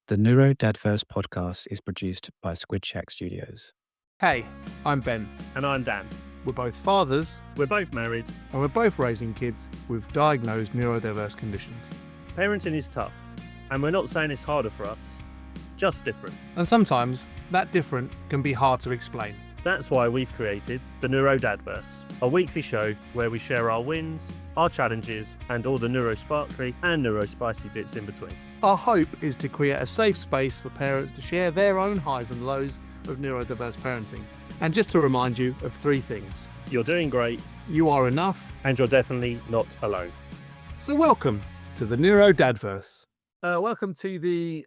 The NeuroDADverse podcast is produced by Squid Shack Studios. Hey, I'm Ben. And I'm Dan. We're both fathers, We're both married. and we're both raising kids with diagnosed neurodiverse conditions. Parenting is tough, and we're not saying it's harder for us, just different. And sometimes that different can be hard to explain. That's why we've created the NeuroDADverse, a weekly show where we share our wins, our challenges, and all the neurosparkly and neurospicy bits in between. Our hope is to create a safe space for parents to share their own highs and lows of neurodiverse parenting. And just to remind you of three things. You're doing great, You are enough. and you're definitely not alone. So welcome to the NeuroDADverse. Welcome to the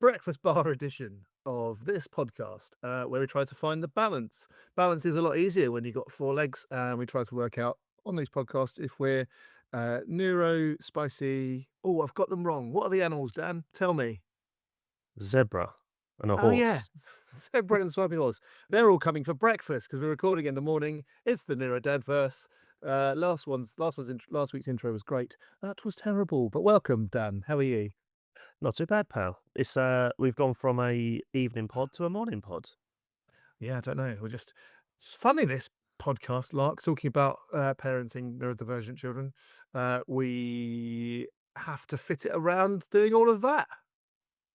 breakfast bar edition of this podcast, where we try to find the balance. Balance is a lot easier when you've got four legs, and we try to work out on these podcasts if we're neuro, spicy. Oh, I've got them wrong. What are the animals, Dan? Tell me. Zebra and a Oh, horse. yeah. Zebra and swiping horse. They're all coming for breakfast because we're recording in the morning. It's the NeuroDADverse. Last week's intro was great. That was terrible, but welcome, Dan. How are you? Not too bad, pal. It's we've gone from a evening pod to a morning pod. Yeah, I don't know. It's funny, this podcast, Lark, talking about parenting neurodivergent children. We have to fit it around doing all of that.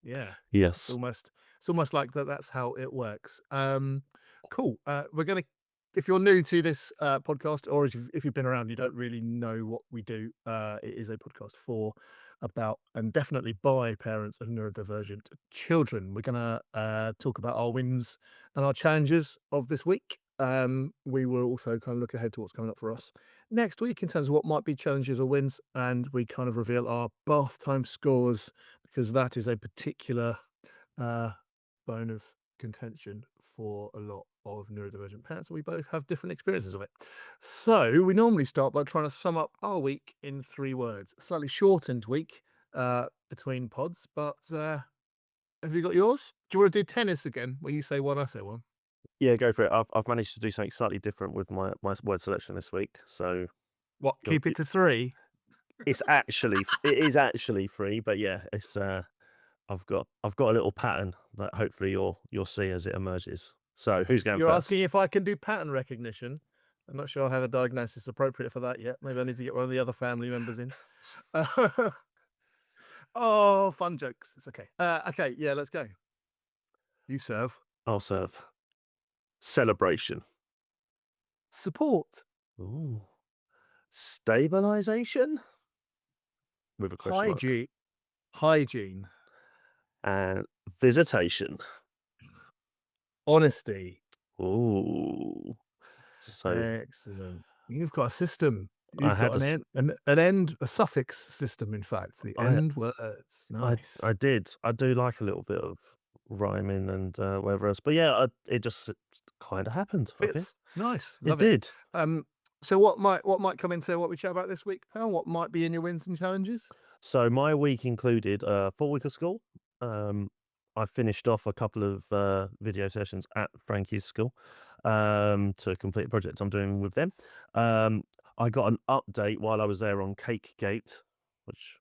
Yeah, Yes. it's almost like that's how it works. Cool. We're gonna, if you're new to this podcast, or if you've been around, you don't really know what we do. It is a podcast for, about, and definitely by parents of neurodivergent children. We're gonna talk about our wins and our challenges of this week. We will also kind of look ahead to what's coming up for us next week in terms of what might be challenges or wins, and we kind of reveal our bath time scores, because that is a particular bone of contention for a lot of neurodivergent parents, and we both have different experiences of it. So we normally start by trying to sum up our week in 3 words. Slightly shortened week between pods, but have you got yours? Do you want to do tennis again, where you say one, I say one? Yeah, go for it. I've managed to do something slightly different with my word selection this week. So What, Go- keep it to 3? it is actually free, but yeah, it's I've got a little pattern that hopefully you'll see as it emerges. So who's going You're first? asking if I can do pattern recognition. I'm not sure I have a diagnosis appropriate for that yet. Maybe I need to get one of the other family members in. Oh, fun jokes. It's okay. Okay, yeah, let's go. You serve. I'll serve. Celebration. Support. Ooh. Stabilization? With a question mark. Hygiene. And visitation. Honesty. Ooh. So Excellent. You've got a system. I You've have got a suffix system, in fact. The end words. Nice. I do like a little bit of rhyming and whatever else. But yeah, it just kind of happened. I think. Fits. Nice. It Love did. So what might come into what we chat about this week, pal? What might be in your wins and challenges? So my week included a full week of school. I finished off a couple of video sessions at Frankie's school to complete a project I'm doing with them. I got an update while I was there on Cake Gate, which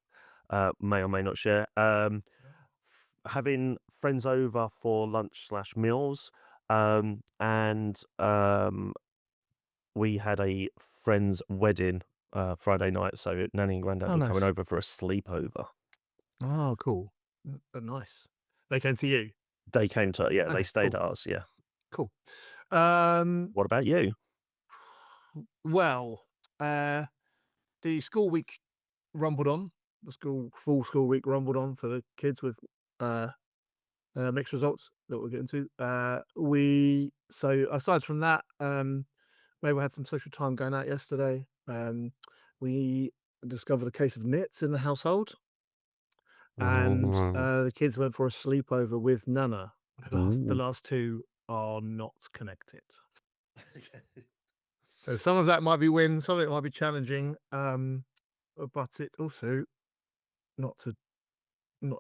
may or may not share. Having friends over for lunch/meals, and we had a friend's wedding Friday night, so Nanny and Grandad were coming nice. over for a sleepover. Oh, cool. Nice. They came to you. They came to, yeah, they Okay, stayed cool. at us, yeah. Cool. What about you? Well, the school week rumbled on. Full school week rumbled on for the kids with mixed results that we'll get into. So aside from that, maybe we had some social time going out yesterday. We discovered a case of Nits in the household, and the kids went for a sleepover with Nana. The last two are not connected. So some of that might be win, some of it might be challenging, but it also not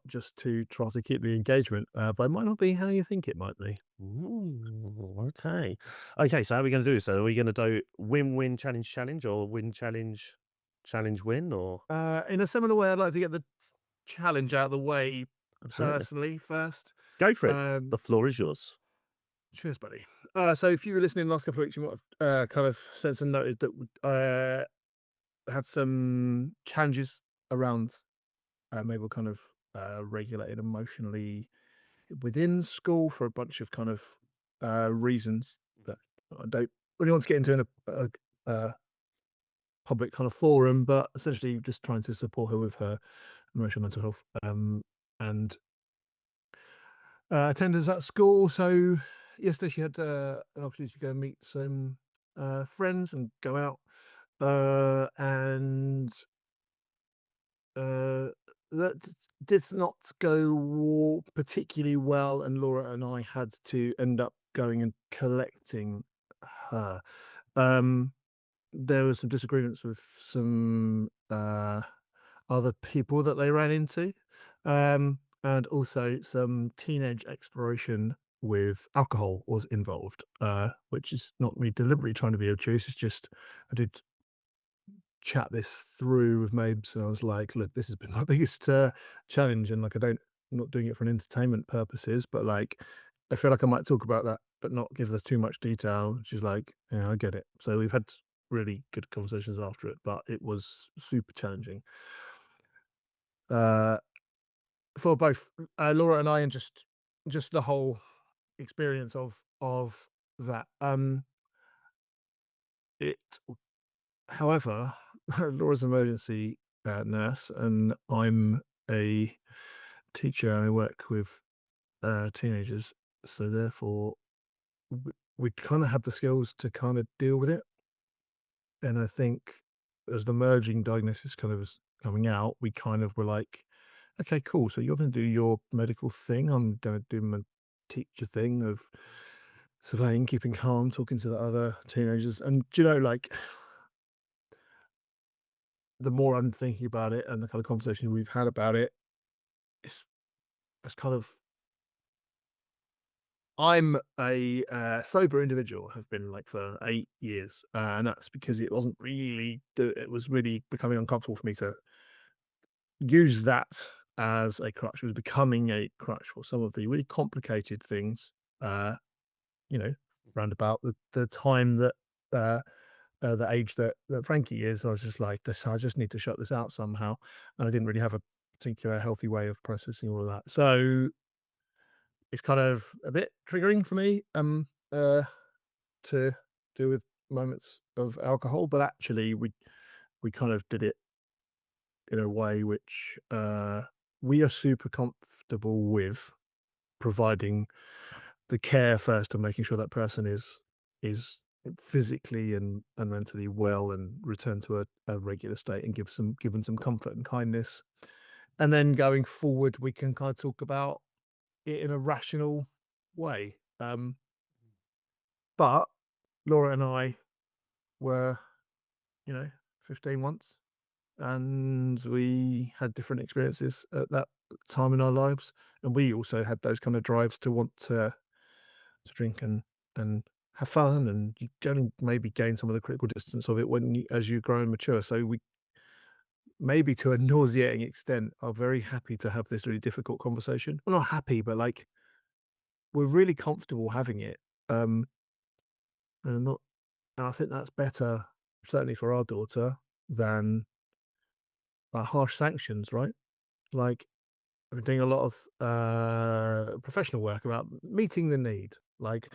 just to try to keep the engagement, but it might not be how you think it might be. Ooh, okay. Okay, so how are we going to do this? So are we going to do win-win challenge, or win challenge win, or? In a similar way, I'd like to get the challenge out of the way Absolutely. personally first. Go for it. Um, The floor is yours. Cheers, buddy. So if you were listening the last couple of weeks, you might have kind of sensed and noticed that had some challenges around maybe kind of regulated emotionally within school for a bunch of kind of reasons that I don't really want to get into in a public kind of forum, but essentially just trying to support her with her emotional mental health and attendance at school. So yesterday she had an opportunity to go and meet some friends and go out, and uh, that did not go particularly well. And Laura and I had to end up going and collecting her. There were some disagreements with some other people that they ran into, and also some teenage exploration with alcohol was involved, which is not me deliberately trying to be obtuse. It's just I did chat this through with Mabes, and I was like, "Look, this has been my biggest challenge, and like I'm not doing it for an entertainment purposes, but like I feel like I might talk about that, but not give her too much detail." She's like, "Yeah, I get it." So we've had really good conversations after it, but it was super challenging. Uh, for both Laura and I, and just the whole experience of that. It, however, Laura's an emergency nurse, and I'm a teacher. And I work with teenagers, so therefore we kind of have the skills to kind of deal with it. And I think as the merging diagnosis kind of was coming out, we kind of were like, okay, cool. So you're going to do your medical thing. I'm going to do my teacher thing of surveying, keeping calm, talking to the other teenagers. And do you know, like the more I'm thinking about it and the kind of conversation we've had about it, it's it's kind of I'm a sober individual, have been like for 8 years, and that's because it wasn't really it was really becoming uncomfortable for me to use that as a crutch. It was becoming a crutch for some of the really complicated things, uh, you know, round about the time that the age that Frankie is. I was just like, this, I just need to shut this out somehow. And I didn't really have a particular healthy way of processing all of that. So it's kind of a bit triggering for me to do with moments of alcohol, but actually we kind of did it in a way which we are super comfortable with providing the care first and making sure that person is physically and mentally well and return to a regular state and give them some comfort and kindness. And then going forward, we can kind of talk about it in a rational way. But Laura and I were, 15 once, and we had different experiences at that time in our lives. And we also had those kind of drives to want to drink and have fun, and you only maybe gain some of the critical distance of it as you grow and mature. So we maybe to a nauseating extent are very happy to have this really difficult conversation. Well, not happy, but like we're really comfortable having it. Um, and not, and I think that's better, certainly for our daughter, than harsh sanctions, right? Like I've been doing a lot of professional work about meeting the need. Like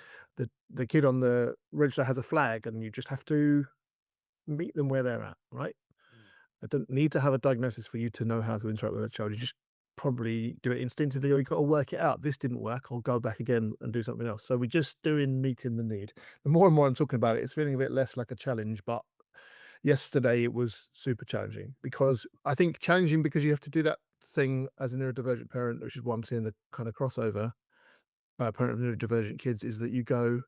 the kid on the register has a flag, and you just have to meet them where they're at, right? I don't need to have a diagnosis for you to know how to interact with a child. You just probably do it instinctively, or you got to work it out. This didn't work. I'll go back again and do something else. So we're just doing meeting the need. The more and more I'm talking about it, it's feeling a bit less like a challenge. But yesterday it was super challenging, because I think challenging because you have to do that thing as a neurodivergent parent, which is why I'm seeing the kind of crossover parent of neurodivergent kids, is that you go,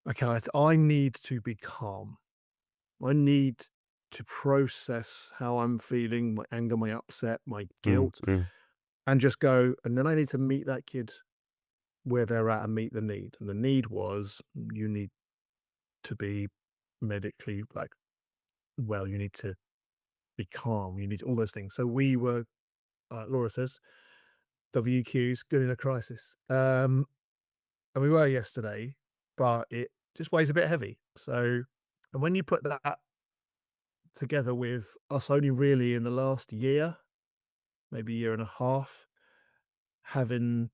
okay, I need to be calm. I need to process how I'm feeling, my anger, my upset, my Mm, guilt, mm, and just go. And then I need to meet that kid where they're at and meet the need. And the need was, you need to be medically like well, you need to be calm, you need all those things. So we were, Laura says, WQs, good in a crisis. And we were yesterday, but it just weighs a bit heavy. So, and when you put that together with us only really in the last year, maybe year and a half, having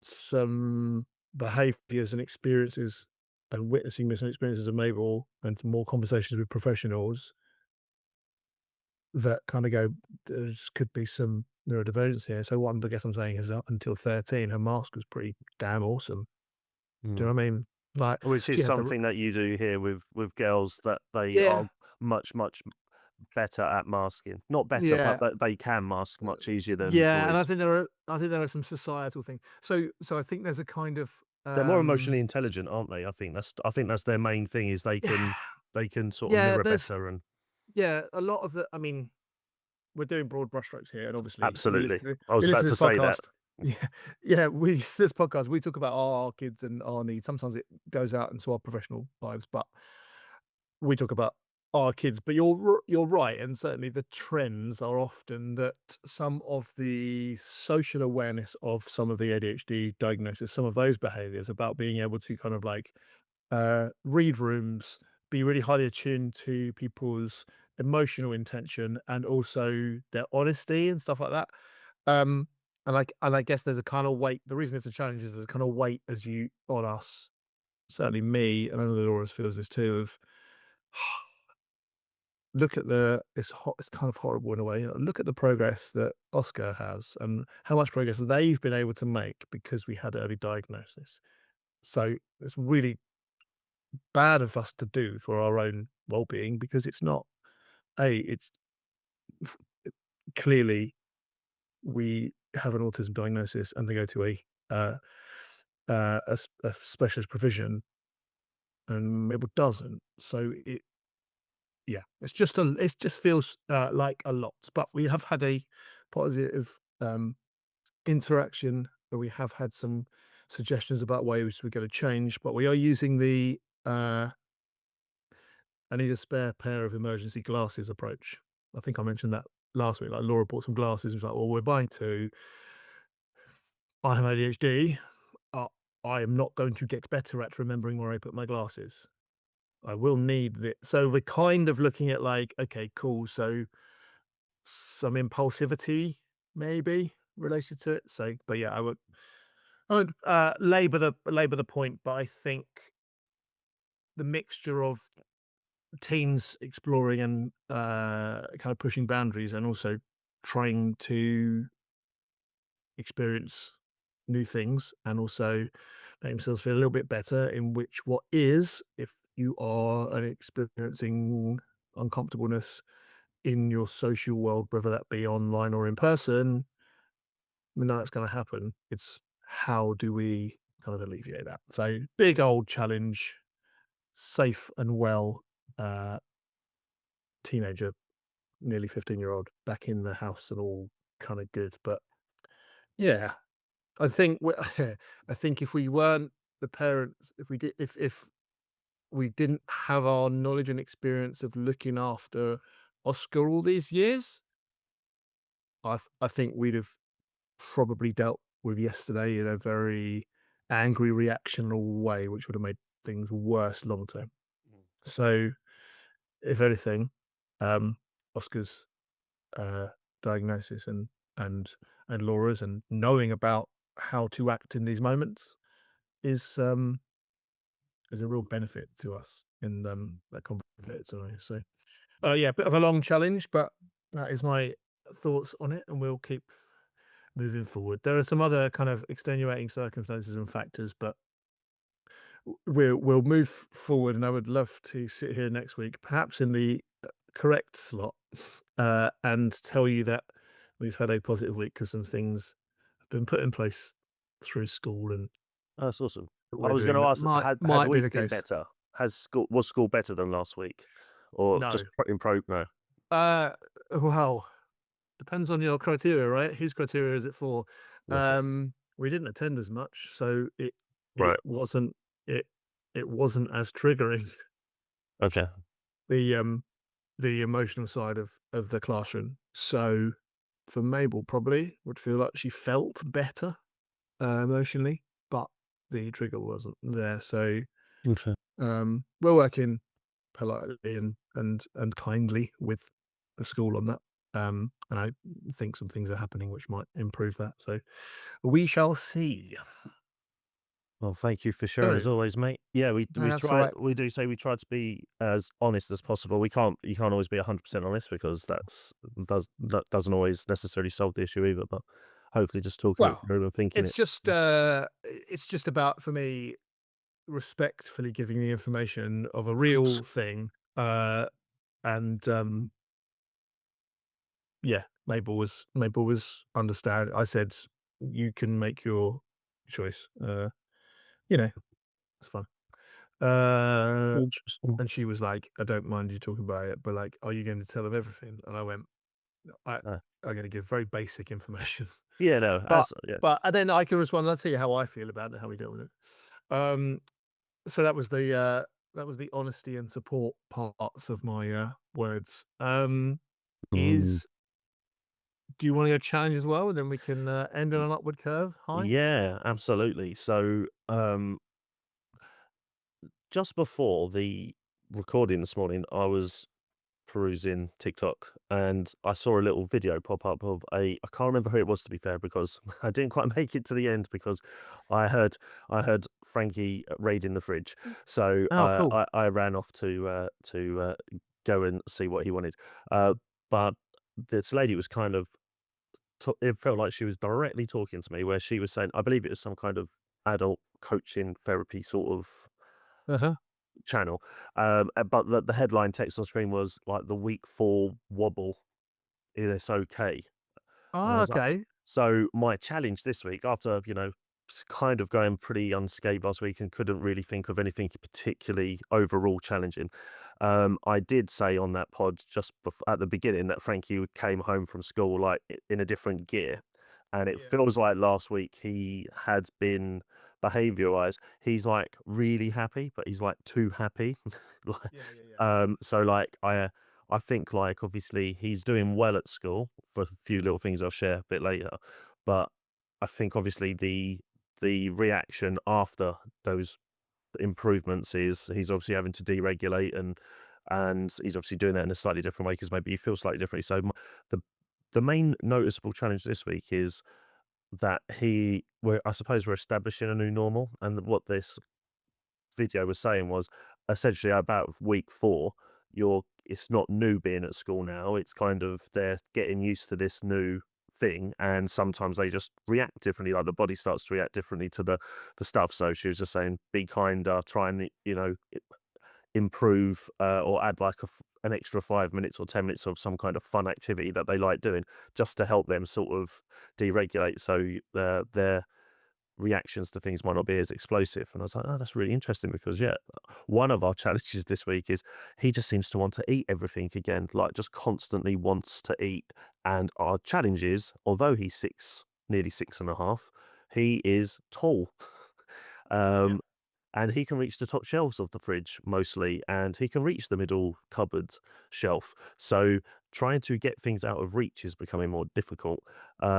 some behaviors and experiences and witnessing some experiences of Mabel and some more conversations with professionals that kind of go, "There's could be some neurodivergence here." So what I guess I'm saying is up until 13, her mask was pretty damn awesome. Do you know Mm. what I mean? Like, Which she is had the something that you do here with girls, that they yeah, are much better at masking. Not better, but yeah, that they can mask much easier than yeah, and boys. I think there are some societal things. So I think there's a kind of, They're more emotionally intelligent, aren't they? I think that's their main thing, is they can sort of yeah, mirror there's better, and a lot of the I mean, we're doing broad brushstrokes here, and obviously, absolutely. I was you listen about to to this say that. podcast. Yeah, yeah, this podcast, we talk about our kids and our needs. Sometimes it goes out into our professional lives, but we talk about our kids. But you're right, and certainly the trends are often that some of the social awareness of some of the ADHD diagnosis, some of those behaviors about being able to kind of like read rooms, be really highly attuned to people's emotional intention and also their honesty and stuff like that. Um, and I guess there's a kind of weight. The reason it's a challenge is there's a kind of weight as you on us, certainly me, and I know Laura feels this too. Of look at it's kind of horrible in a way. Look at the progress that Oscar has and how much progress they've been able to make because we had early diagnosis. So it's really bad of us to do for our own well-being because it's not it's clearly we have an autism diagnosis and they go to uh, a specialist provision and Mabel doesn't. So it just feels like a lot. But we have had a positive interaction, where we have had some suggestions about ways we're going to change. But we are using the I need a spare pair of emergency glasses approach. I think I mentioned that last week. Like Laura bought some glasses and was like, well, we're buying two. I have ADHD. Uh, I am not going to get better at remembering where I put my glasses. I will need the so we're kind of looking at like, okay, cool. So some impulsivity maybe related to it. So, but yeah, I would labor the point, but I think the mixture of teens exploring and kind of pushing boundaries and also trying to experience new things and also make themselves feel a little bit better in which what is if you are experiencing uncomfortableness in your social world, whether that be online or in person, we know that's going to happen. It's how do we kind of alleviate that? So big old challenge, safe and well uh, teenager, nearly 15-year-old back in the house and all kind of good. But yeah, I think I think if we weren't the parents, if we did, if we didn't have our knowledge and experience of looking after Oscar all these years, I think we'd have probably dealt with yesterday in a very angry, reactional way, which would have made things worse long term. So, if anything, um, Oscar's uh, diagnosis and and Laura's and knowing about how to act in these moments is a real benefit to us in that complicated scenario. So, yeah, a bit of a long challenge, but that is my thoughts on it, and we'll keep moving forward. There are some other kind of extenuating circumstances and factors, but we'll move forward. And I would love to sit here next week, perhaps in the correct slot, and tell you that we've had a positive week because some things have been put in place through school and Oh, that's awesome. that I we're was doing gonna that ask, had the might be week the been case. better? Was school better than last week? Or No, just in pro no? uh, well, depends on your criteria, right? Whose criteria is it for? Okay. We didn't attend as much, so it Right. wasn't it it wasn't as triggering Okay. the um the emotional side of the classroom. So for Mabel probably would feel like she felt better emotionally, but the trigger wasn't there. So Okay. we're working politely and kindly with the school on that. And I think some things are happening which might improve that. So we shall see. Well, thank you for sharing as So always, mate. Yeah, no, that's all right. we do say we try to be as honest as possible. You can't always be 100% honest because that doesn't always necessarily solve the issue either. But hopefully, just talking it Well, through and thinking it. it's just about for me respectfully giving the information of a real thing. And yeah, Mabel was understand. I said you can make your choice. It's fun. Uh, Interesting. and she was like, "I don't mind you talking about it, but like, are you going to tell them everything?" And I went, "I No. I'm going to give very basic information." Yeah, no, But as yeah. and then I can respond. I'll tell you how I feel about it, how we deal with it. So that was the honesty and support parts of my words. Mm. Is Do you want to go challenge as well? And then we can end on an upward curve. Hi. Yeah, absolutely. So, just before the recording this morning, I was perusing TikTok and I saw a little video pop up of I can't remember who it was to be fair because I didn't quite make it to the end because I heard I heard Frankie raiding the fridge. So Oh, cool. I ran off to go and see what he wanted. But this lady was kind of it felt like she was directly talking to me where she was saying I believe it was some kind of adult coaching therapy sort of Uh huh. channel. But the headline text on screen was like the week 4 wobble, it's okay. And I Oh, was like, okay. so my challenge this week, after kind of going pretty unscathed last week and couldn't really think of anything particularly overall challenging. I did say on that pod at the beginning that Frankie came home from school like in a different gear, and it Yeah. feels like last week he had been behavior wise, he's like really happy, but he's like too happy. Like, Yeah. Yeah. Yeah. so like I think like obviously he's doing well at school for a few little things I'll share a bit later, but I think obviously the reaction after those improvements is he's obviously having to deregulate and he's obviously doing that in a slightly different way because maybe he feels slightly differently. So the the main noticeable challenge this week is that I suppose we're establishing a new normal, and what this video was saying was essentially about week 4, it's not new being at school now. It's kind of they're getting used to this new thing, and sometimes they just react differently. Like the body starts to react differently to the stuff. So she was just saying, be kinder, try and improve or add like an extra 5 minutes or 10 minutes of some kind of fun activity that they like doing, just to help them sort of deregulate. So their reactions to things might not be as explosive. And I was like, oh, that's really interesting because, yeah, one of our challenges this week is he just seems to want to eat everything again, like just constantly wants to eat. And our challenge is, although he's nearly 6.5, he is tall. Yeah. um, and he can reach the top shelves of the fridge mostly, and he can reach the middle cupboard shelf. So trying to get things out of reach is becoming more difficult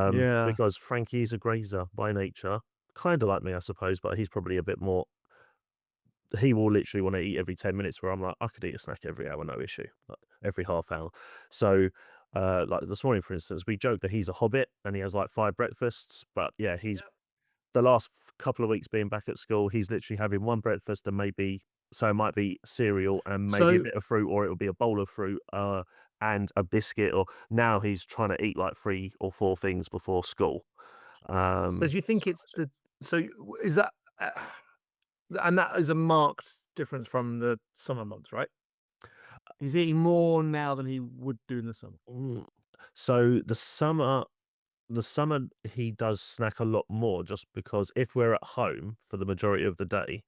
Yeah. because Frankie is a grazer by nature, kind of like me, I suppose, but he's probably a bit more. He will literally want to eat every 10 minutes, where I'm like, I could eat a snack every hour, no issue, like every half hour. So, like this morning, for instance, we joke that he's a hobbit and he has like 5 breakfasts, but yeah, he's Yep. the last couple of weeks being back at school, he's literally having one breakfast and maybe so it might be cereal and maybe a So bit of fruit, or it'll be a bowl of fruit and a biscuit. Or now he's trying to eat like 3 or 4 things before school. so Um, do you think it's the so is that and that is a marked difference from the summer months, right? He's s- eating more now than he would do in the summer. mm, so the summer he does snack a lot more just because if we're at home for the majority of the day,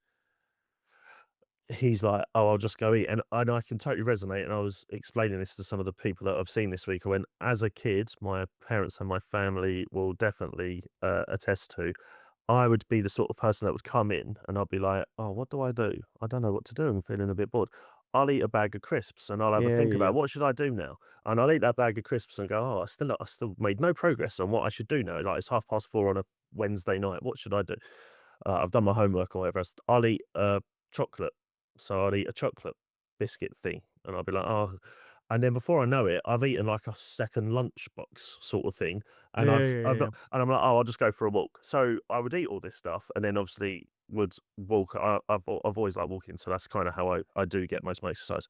he's like, "Oh, I'll just go eat," and I can totally resonate, and I was explaining this to some of the people that I've seen this week. I went, as a kid, my parents and my family will definitely attest to, I would be the sort of person that would come in and I'd be like, "Oh, what do? I don't know what to do. I'm feeling a bit bored." I'll eat a bag of crisps and I'll have a Yeah, think yeah, yeah. about what should I do now? And I'll eat that bag of crisps and go, oh, I still made no progress on what I should do now. Like it's 4:30 on a Wednesday night. What should I do? I've done my homework or whatever. I'll eat chocolate. So I'll eat a chocolate biscuit thing. And I'll be like, oh, and then before I know it, I've eaten like a second lunchbox sort of thing. And Yeah, yeah, I've yeah. not, and I'm like, oh, I'll just go for a walk. So I would eat all this stuff and then obviously would walk. I've always liked walking. So that's kind of how I do get most of my exercise.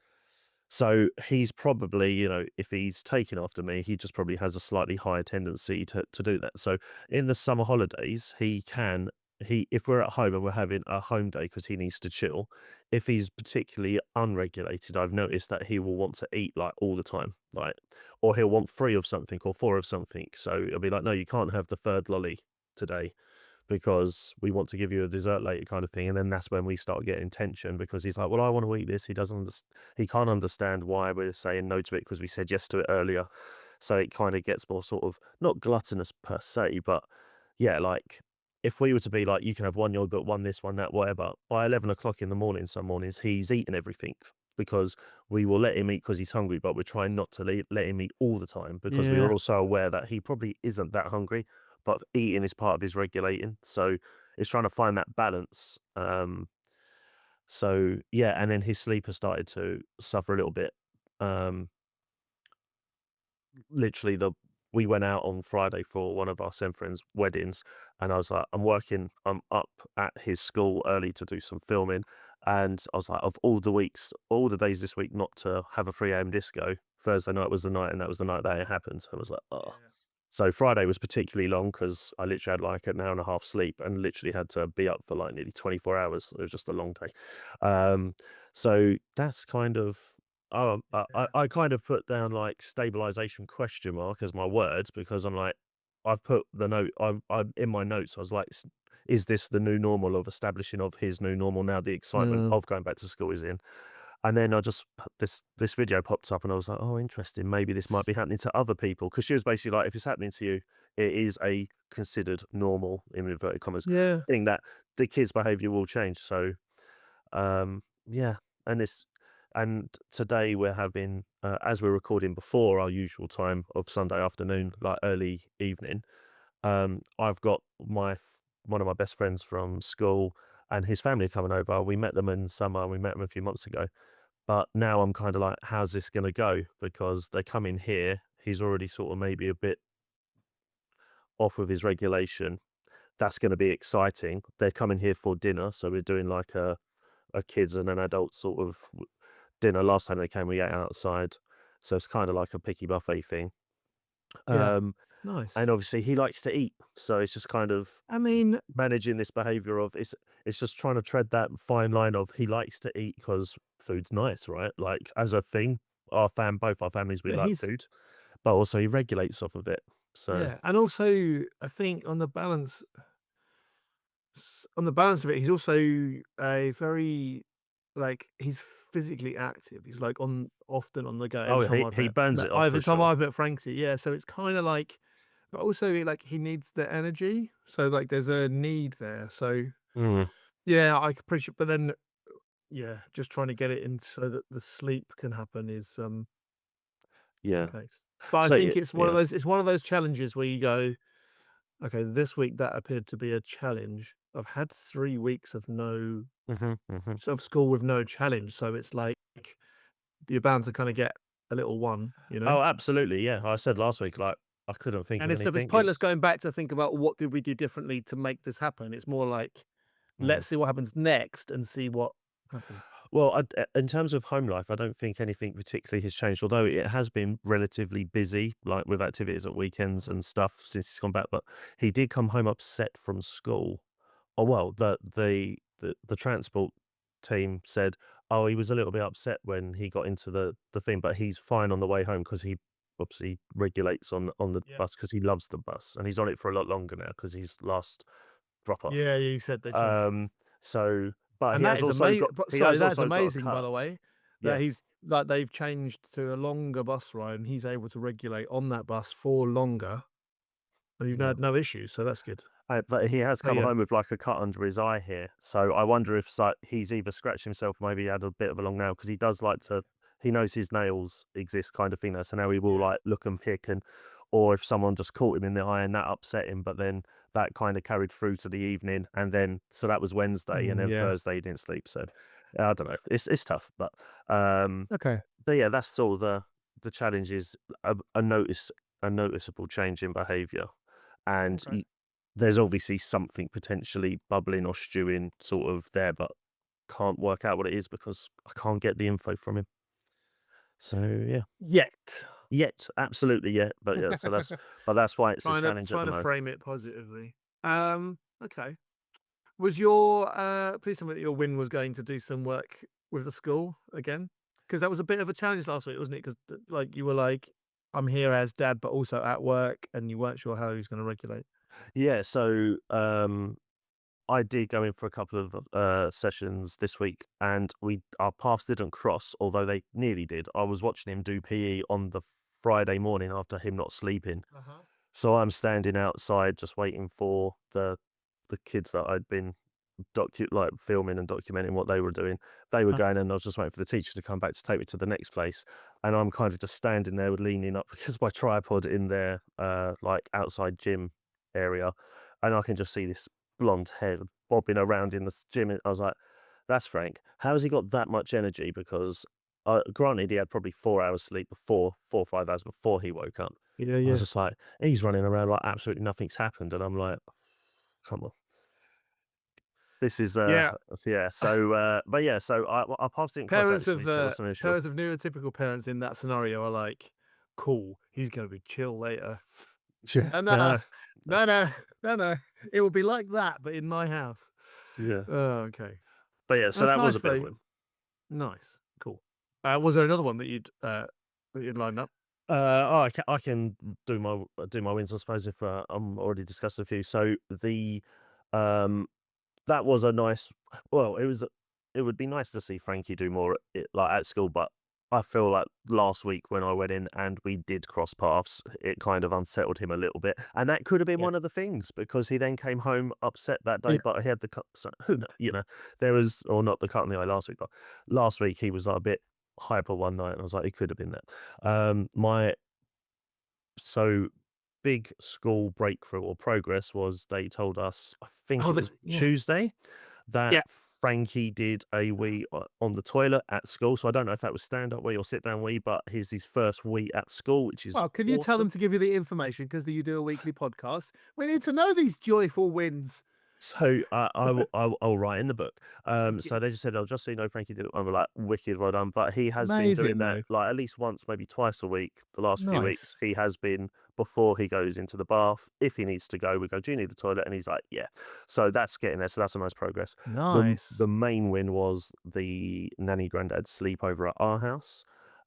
So he's probably, if he's taking after me, he just probably has a slightly higher tendency to do that. So in the summer holidays, if we're at home and we're having a home day because he needs to chill, if he's particularly unregulated, I've noticed that he will want to eat like all the time, like, or he'll want 3 of something or 4 of something. So it'll be like, no, you can't have the third lolly today because we want to give you a dessert later kind of thing. And then that's when we start getting tension because he's like, well, I want to eat this. He can't understand why we're saying no to it because we said yes to it earlier. So it kind of gets more sort of not gluttonous per se, but yeah, like if we were to be like, you can have one yogurt, one this, one that, whatever, by 11 o'clock in the morning, some mornings he's eating everything because we will let him eat because he's hungry, but we're trying not to let him eat all the time because we are Yeah. also aware that he probably isn't that hungry, but eating is part of his regulating. So it's trying to find that balance. So yeah, and then his sleep has started to suffer a little bit. Um, Literally we went out on Friday for one of our Sen friends' weddings, and I was like, I'm up at his school early to do some filming, and I was like, of all the days this week not to have a 3 a.m. disco, Thursday night was the night, and that was the night that it happened. So I was like, oh. Yeah. So Friday was particularly long because I literally had like an hour and a half sleep and literally had to be up for like nearly 24 hours. It was just a long day. So that's kind of I kind of put down like stabilization question mark as my words because I'm like, I've put the note, I'm in my notes. I was like, is this the new normal of establishing of his new normal now? The excitement Mm. of going back to school is in. And then I just this video popped up and I was like, oh, interesting. Maybe this might be happening to other people. Because she was basically like, if it's happening to you, it is a considered normal, in inverted commas, Yeah. thing that the kids' behavior will change. So yeah, and today we're having, as we're recording before our usual time of Sunday afternoon, like early evening. I've got one of my best friends from school and his family are coming over. We met them in summer. We met them a few months ago, but now I'm kind of like, how's this going to go? Because they come in here. He's already sort of maybe a bit off with his regulation. That's going to be exciting. They're coming here for dinner, so we're doing like a kids and an adult sort of dinner. Last time they came, we ate outside, so it's kind of like a picky buffet thing. Yeah. Um, Nice. and obviously he likes to eat, so it's just kind of I mean, managing this behavior of it's just trying to tread that fine line of he likes to eat because food's nice, right? Like as a thing, both our families, we but like he's food, but also he regulates off of it. So yeah, and also I think on the balance of it, he's also a very like he's physically active. He's like often on the go. oh, he burns it off for Every time sure. I've met Frankie, yeah. So it's kind of like, but also like he needs the energy. So like there's a need there. So Mm, yeah, I could appreciate. But then yeah, just trying to get it in so that the sleep can happen is the yeah. case. But I So think it's one of yeah. those. It's one of those challenges where you go, okay, this week that appeared to be a challenge. I've had 3 weeks of no Hmm. of school with no challenge, so it's like you're bound to kind of get a little one, you know? Oh, absolutely. Yeah. I said last week, like, I couldn't think And of it's anything. pointless going back to think about what did we do differently to make this happen. It's more like, Mm. let's see what happens next and see what happens. Well, in terms of home life, I don't think anything particularly has changed, although it has been relatively busy, like with activities at weekends and stuff since he's gone back. But he did come home upset from school. Oh, well, the transport team said, oh, he was a little bit upset when he got into the thing, but he's fine on the way home because he obviously regulates on the Yeah. bus because he loves the bus and he's on it for a lot longer now because he's last drop off. Yeah, you said they changed. Um, so, but And that is amazing. he Sorry, has that is also got a amazing, by cut. the way, Yeah. that he's like they've changed to a longer bus ride and he's able to regulate on that bus for longer and you've Yeah. had no issues. So that's good. But he has Oh come yeah. home with like a cut under his eye here, so I wonder if like he's either scratched himself, maybe he had a bit of a long nail because he does like to. He knows his nails exist, kind of thing. Now, so now he will Yeah. like look and pick, and or if someone just caught him in the eye and that upset him, but then that kind of carried through to the evening, and then so that was Wednesday, and then Yeah. Thursday he didn't sleep. So I don't know. It's tough, um, Okay. but yeah, that's all the challenge is a noticeable change in behaviour, and Okay. there's obviously something potentially bubbling or stewing sort of there, but can't work out what it is because I can't get the info from him. So yeah, Yet. absolutely yet, but yeah, but that's why it's a trying to challenge at trying the to moment. frame it positively. Okay. Was your please tell me that your win was going to do some work with the school again? Because that was a bit of a challenge last week, wasn't it? Because like you were like, I'm here as dad, but also at work, and you weren't sure how he was going to regulate. Yeah, so I did go in for a couple of sessions this week, and our paths didn't cross, although they nearly did. I was watching him do PE on the Friday morning after him not sleeping. Uh-huh. So I'm standing outside just waiting for the kids that I'd been filming and documenting what they were doing. They were going, and I was just waiting for the teacher to come back to take me to the next place. And I'm kind of just standing there leaning up because my tripod in their like outside gym area, and I can just see this blonde head bobbing around in the gym. And I was like, "That's Frank. How has he got that much energy?" Because granted, he had probably 4 hours sleep before, 4 or 5 hours before he woke up. Yeah, I was yeah. just like, he's running around like absolutely nothing's happened, and I'm like, come on. This is Yeah. yeah. So but yeah, so our paths didn't cross Parents actually, of so that's an issue. neurotypical parents in that scenario are like, cool, he's going to be chill later. Yeah. No, no, no, no, no, no. It will be like that, but in my house. Yeah. Oh, okay. But yeah, so That's that was nice a bit of though. win. Nice. Cool. Was there another one that you'd lined up? I can do my wins, I suppose, if I'm already discussed a few. So um that was a nice. Well, it would be nice to see Frankie do more like at school, but I feel like last week when I went in and we did cross paths, it kind of unsettled him a little bit, and that could have been Yeah. one of the things because he then came home upset that day. Yeah. But he had the cut. So who there was or not the cut in the eye last week, but last week he was like a bit hyper one night, and I was like, it could have been that. My so big school breakthrough or progress was they told us, I think Oh, it was yeah. Tuesday, that Yeah. Frankie did a wee on the toilet at school. So I don't know if that was stand up wee or sit down wee, but here's his first wee at school, which is Well, can you tell them awesome. to give you the information because you do a weekly podcast? We need to know these joyful wins. So I'll write in the book. So they just said, "Oh, just so you know, Frankie did it." And we're like, "Wicked, well done." But he has been doing Amazing, that though. like at least once, maybe twice a week. The last few weeks, Nice. he has been before he goes into the bath. If he needs to go, we go, "Do you need the toilet?" And he's like, "Yeah." So that's getting there. So that's a nice progress. The Nice. main win was the Nanny Grandad sleepover at our house.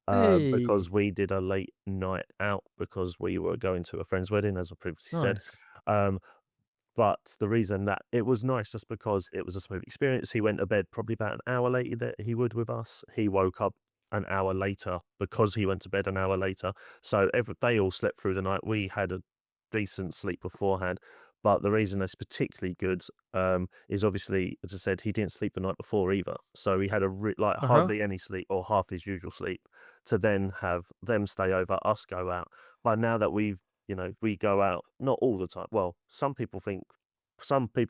Hey. Because we did a late night out because we were going to a friend's wedding, as I previously said. Nice. Um, but the reason that it was nice just because it was a smooth experience. He went to bed probably about an hour later that he would with us. He woke up an hour later because he went to bed an hour later. So they all slept through the night. We had a decent sleep beforehand. But the reason that's particularly good is obviously, as I said, he didn't sleep the night before either. So he had like Uh-huh. hardly any sleep or half his usual sleep to then have them stay over, us go out. But now that we go out, not all the time. Well, some people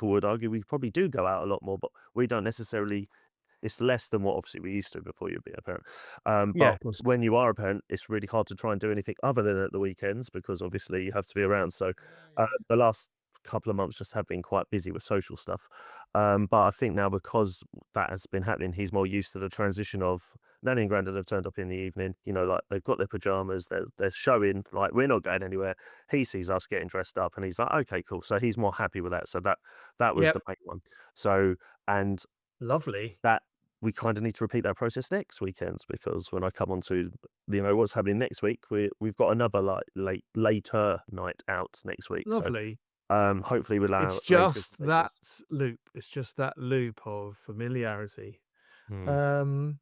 would argue we probably do go out a lot more, but we don't necessarily. It's less than what obviously we used to before you be a parent. Yeah, But of course. when you are a parent, it's really hard to try and do anything other than at the weekends because obviously you have to be around. So the last couple of months just have been quite busy with social stuff. But I think now because that has been happening, he's more used to the transition of Nanny and Grandad have turned up in the evening. Like they've got their pajamas, they're showing like we're not going anywhere. He sees us getting dressed up, and he's like, okay, cool. So he's more happy with that. So that was Yep. the main one. So and Lovely. that we kind of need to repeat that process next weekends because when I come on to what's happening next week, we've got another like later night out next week. So Lovely. hopefully we'll It's allow later just that stages. loop. It's just that loop of familiarity. Hmm. Um,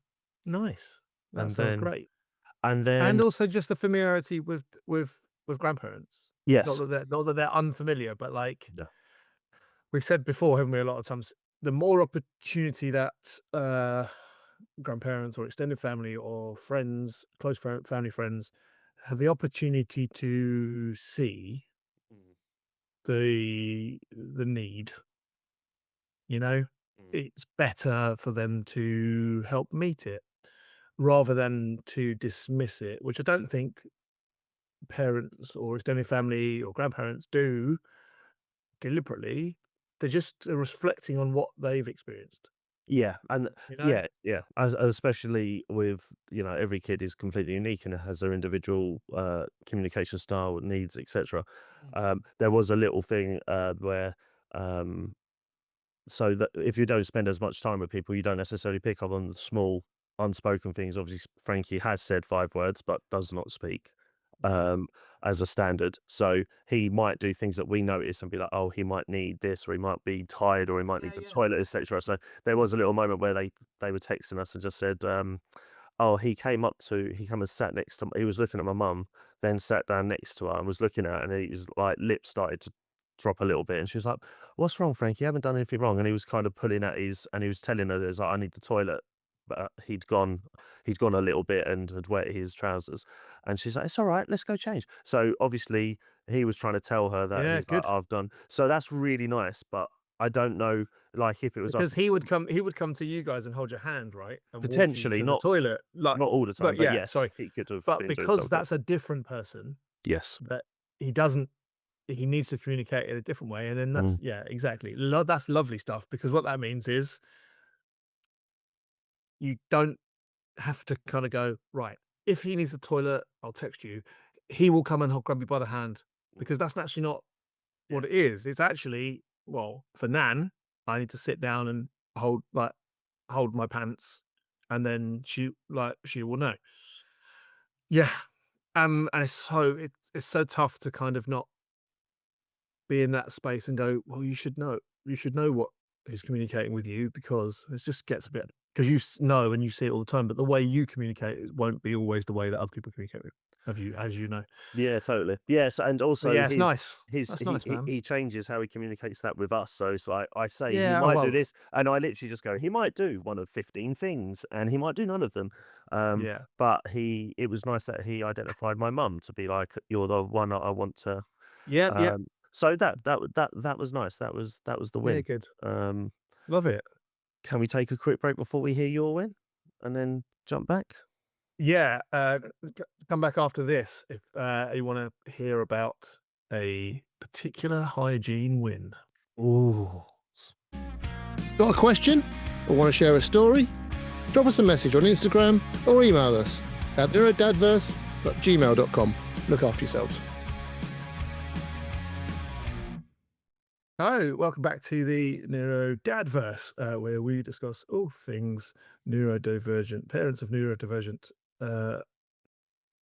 nice. That And sounds then great. and And then also just the familiarity with grandparents. yes. Not that they're unfamiliar, but like Yeah. we've said before, haven't we, a lot of times, the more opportunity that grandparents or extended family or friends, close family friends, have the opportunity to see Mm, the need, you know, mm. it's better for them to help meet it rather than to dismiss it, which I don't think parents or extended family or grandparents do deliberately. They're just reflecting on what they've experienced, Yeah, and you know? yeah, as especially with, every kid is completely unique and has their individual, communication style, needs, etc. Mm. There was a little thing, where, um so that if you don't spend as much time with people, you don't necessarily pick up on the small unspoken things. Obviously, Frankie has said 5 words, but does not speak, Mm. um, as a standard. So he might do things that we notice and be like, "Oh, he might need this, or he might be tired, or he might need Yeah, the yeah. toilet, etc." So there was a little moment where they were texting us and just said, "Oh, he came and sat next to. He was looking at my mum, then sat down next to her and was looking at her, and his like lips started to drop a little bit, and she was like, 'What's wrong, Frankie? You haven't done anything wrong.' And he was kind of pulling at his, and he was telling her, there's like, I need the toilet. But he'd gone a little bit and had wet his trousers. And she's like, it's all right, let's go change. So obviously he was trying to tell her that Yeah, he's like, good. I've done. So that's really nice. But I don't know, like if it was us, Because he would come to you guys and hold your hand, right? And walk you potentially, to the toilet. Like, not all the time, but but yeah, yes, sorry. he could have But been doing because something. that's a different person Yes. that he doesn't he needs to communicate in a different way. And then that's Mm. yeah, exactly. That's lovely stuff because what that means is you don't have to kind of go, right, if he needs the toilet, I'll text you. He will come and grab you by the hand Mm. because that's actually not Yeah. what it is. It's actually, well, for Nan, I need to sit down and hold my pants and then she will know. Yeah. And it's so tough to kind of not be in that space and go, well, you should know. You should know what he's communicating with you because it just gets a bit because know and you see it all the time, but the way you communicate it won't be always the way that other people communicate with have you, as you know. Yeah, totally. Yes, and But also yeah, it's nice. his That's nice, man. he changes how he communicates that with us. So it's like I say he Yeah. Oh might do well. this, and I literally just go, he might do one of 15 things, and he might do none of them. Yeah. But it was nice that he identified my mum to be like, you're the one that I want to. Yep. Yep. So that was nice. That was the Yeah. win. Good. Um, Love it. can we take a quick break before we hear your win, and then jump back? Yeah. Come back after this if you want to hear about a particular hygiene win. Ooh. Got a question or want to share a story? Drop us a message on Instagram or email us at NeuroDADverse@gmail.com. Look after yourselves. Hello, welcome back to the NeuroDADverse, where we discuss all things neurodivergent, parents of neurodivergent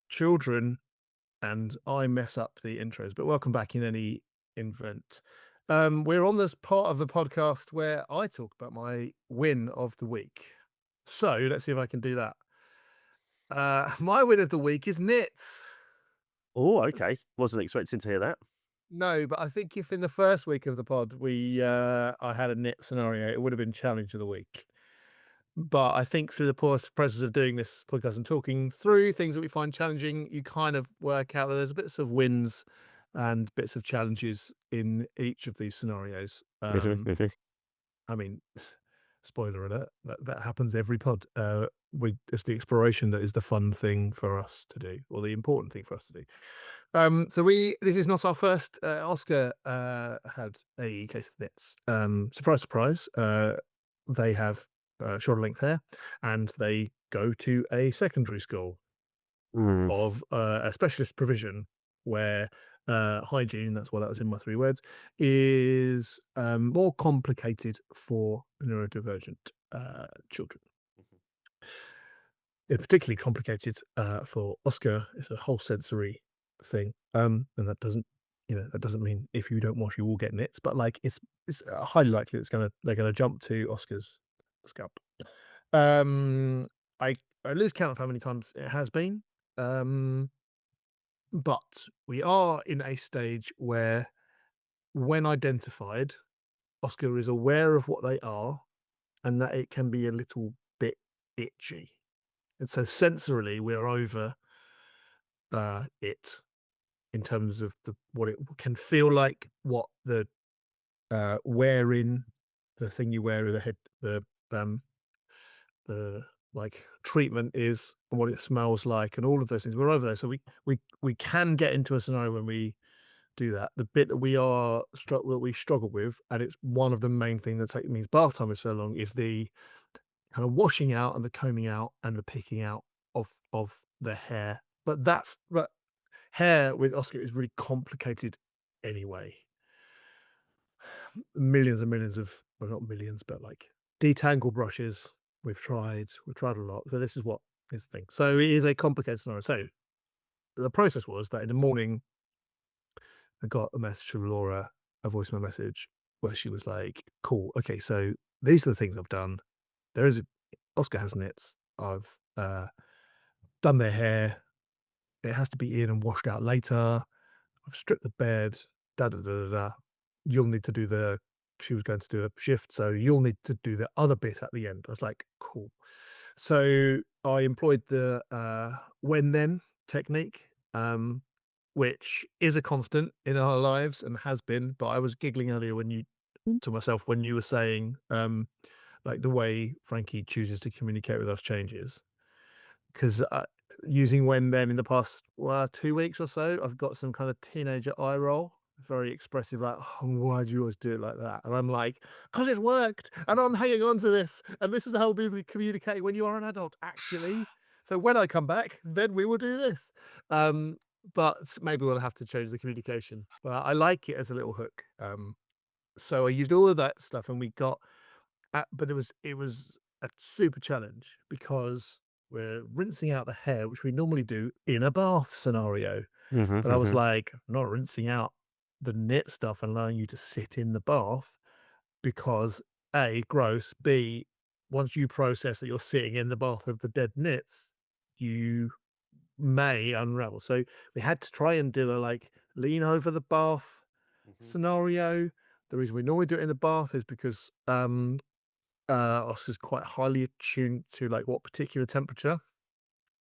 children, and I mess up the intros, but welcome back in any event. We're on this part of the podcast where I talk about my win of the week. So let's see if I can do that. My win of the week is Nits. Oh, okay. Wasn't expecting to hear that. No, but I think if in the first week of the pod I had a knit scenario, it would have been challenge of the week. But I think through the process of doing this podcast and talking through things that we find challenging, you kind of work out that there's bits of wins and bits of challenges in each of these scenarios. I mean, spoiler alert, that happens every pod. It's the exploration that is the fun thing for us to do, or the important thing for us to do. So this is not our first. Oscar had a case of nits. Surprise, surprise. They have shoulder length hair, and they go to a secondary school Mm. of a specialist provision where hygiene, that's why that was in my 3 words, is more complicated for neurodivergent children. It's particularly complicated for Oscar. It's a whole sensory thing, and that doesn't mean if you don't wash, you will get nits. But like, it's highly likely they're gonna jump to Oscar's scalp. Um, I lose count of how many times it has been. Um, but we are in a stage where, when identified, Oscar is aware of what they are and that it can be a little bit itchy. And so sensorily, we're over it in terms of what it can feel like, what the wearing, the thing you wear with the head, um, the like treatment is, and what it smells like, and all of those things. We're over there, so we can get into a scenario when we do that. The bit that we struggle with, and it's one of the main things that means bath time is so long, is the kind of washing out and the combing out and the picking out of the hair. But hair with Oscar is really complicated anyway. Millions and millions of, well, not millions, but like detangle brushes. We've tried a lot. So this is what is the thing. So it is a complicated scenario. So the process was that in the morning, I got a message from Laura, a voicemail message, where she was like, "Cool, okay, so these are the things I've done. There is a Oscar has nits. I've done their hair. It has to be in and washed out later. I've stripped the bed. Da da da da da. You'll need to do the." She was going to do a shift, so you'll need to do the other bit at the end. I was like, "Cool." So I employed the when then technique, which is a constant in our lives and has been. But I was giggling earlier to myself when you were saying like the way Frankie chooses to communicate with us changes. Because using when then in the past 2 weeks or so, I've got some kind of teenager eye roll, very expressive, like, "Oh, why do you always do it like that?" And I'm like, "Because it worked, and I'm hanging on to this, and this is how we communicate when you are an adult, actually. So when I come back, then we will do this." Um, but maybe we'll have to change the communication. But I like it as a little hook. So I used all of that stuff, and we got but it was a super challenge because we're rinsing out the hair, which we normally do in a bath scenario. Mhm, But I was mhm. like, "I'm not rinsing out the knit stuff and allowing you to sit in the bath because A, gross, B, once you process that you're sitting in the bath of the dead knits, you may unravel." So we had to try and do a like lean over the bath Mhm. scenario. The reason we normally do it in the bath is because Oscar's quite highly attuned to like what particular temperature,